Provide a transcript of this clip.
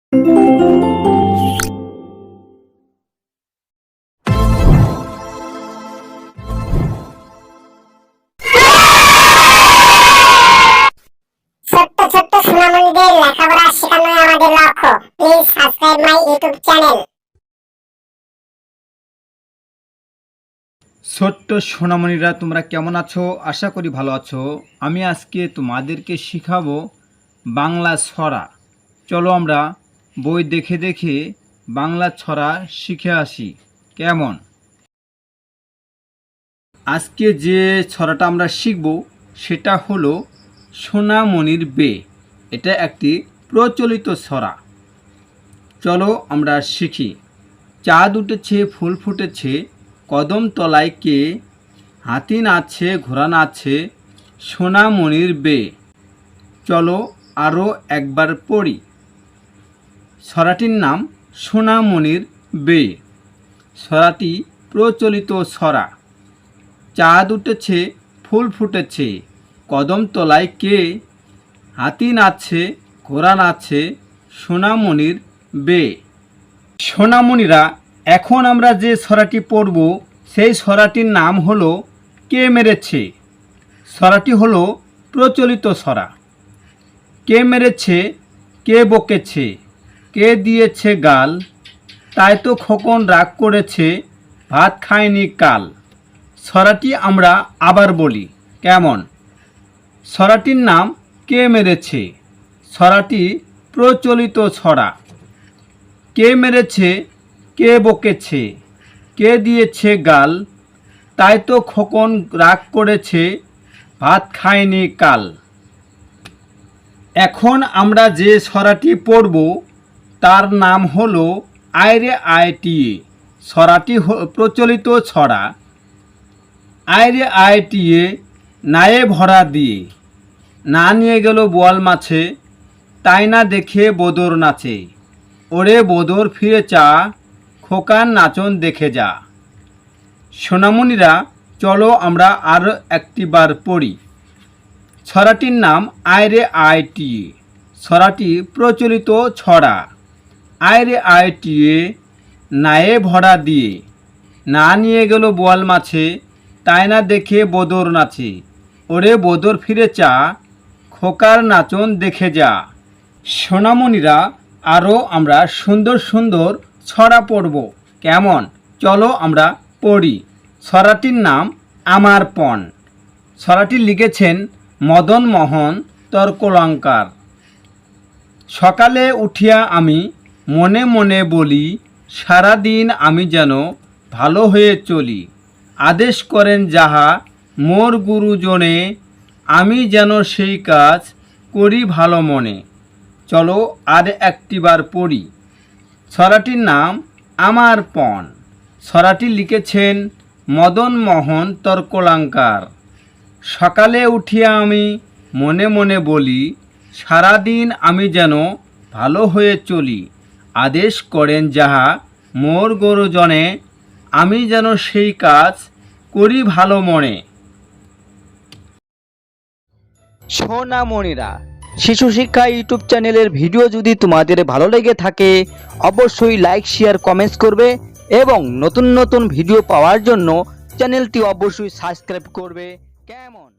ছোট্ট ছোট্ট সোনামণিদের লেখাপড়া শেখানোই আমাদের লক্ষ্য। Please subscribe my YouTube channel. ছোট্ট সোনামণিরা, তোমরা কেমন আছো? আশা করি ভালো আছো। আমি আজকে তোমাদেরকে শিখাবো বাংলা ছড়া। চলো আমরা বই দেখে দেখে বাংলা ছড়া শিখে আসি। কেমন? আজকে যে ছড়াটা আমরা শিখব সেটা হলো সোনামণির বে। এটা একটি প্রচলিত ছড়া। চলো আমরা শিখি। চাঁদ উঠেছে, ফুল ফুটেছে, কদম তলায় কে, হাতি নাচছে, ঘোড়া নাচছে, সোনামণির বে। চলো আরও একবার পড়ি। ছড়াটির নাম সোনামণির বে। ছড়াটি প্রচলিত ছড়া। চাঁদ উঠেছে, ফুল ফুটেছে, কদম তলায় কে, হাতি নাচছে, ঘোড়া নাচছে, সোনামণির বে। সোনামণিরা, এখন আমরা যে ছড়াটি পড়ব সেই ছড়াটির নাম হলো কে মেরেছে। ছড়াটি হলো প্রচলিত ছড়া। কে মেরেছে, কে বকেছে, কে দিয়েছে গাল, তাই তো খোকন রাগ করেছে, ভাত খায়নি কাল। ছড়াটি আমরা আবার বলি। কেমন? ছড়াটির নাম কে মেরেছে। ছড়াটি প্রচলিত ছড়া। কে মেরেছে, কে বকেছে, কে দিয়েছে গাল, তাই তো খোকন রাগ করেছে, ভাত খায়নি কাল। এখন আমরা যে ছড়াটি পড়ব তার নাম হলো আয়রে আয়টিয়ে। ছড়াটি প্রচলিত ছড়া। আয়রে আয়টিয়ে, নায়ে ভরা দিয়ে, না নিয়ে গেল বোয়াল মাছে, তাই না দেখে বদর নাচে, ওরে বদর ফিরে চা, খোকার নাচন দেখে যা। সোনামণিরা, চলো আমরা আরও একটিবার পড়ি। ছড়াটির নাম আয়রে আয়টিয়ে। ছড়াটি প্রচলিত ছড়া। আয়রে আয়টিয়ে, নায়ে ভরা দিয়ে, না নিয়ে গেল বোয়াল মাছে, তাই না দেখে বদর নাচে, ওরে বদর ফিরে চা, খোকার নাচন দেখে যা। সোনামণিরা, আরও আমরা সুন্দর সুন্দর ছড়া পড়ব। কেমন? চলো আমরা পড়ি। ছড়াটির নাম আমার পণ। ছড়াটি লিখেছেন মদন মোহন তর্কলঙ্কার। সকালে উঠিয়া আমি মনে মনে বলি, সারাদিন আমি যেন ভালো হয়ে চলি, আদেশ করেন যাহা মোর গুরুজনে, আমি যেন সেই কাজ করি ভালো মনে। চলো আর একটিবার পড়ি। ছড়াটির নাম আমার পণ। ছড়াটি লিখেছেন মদন মোহন তর্কলঙ্কার। সকালে উঠিয়া আমি মনে মনে বলি, সারাদিন আমি যেন ভালো হয়ে চলি, আদেশ করেন যাহা মোর গুরুজনে, আমি যেন সেই কাজ করি ভালো মনে। সোনামণিরা, শিশু শিক্ষা ইউটিউব চ্যানেলের ভিডিও যদি তোমাদের ভালো লেগে থাকে অবশ্যই লাইক, শেয়ার, কমেন্টস করবে এবং নতুন নতুন ভিডিও পাওয়ার জন্য চ্যানেলটি অবশ্যই সাবস্ক্রাইব করবে। কেমন?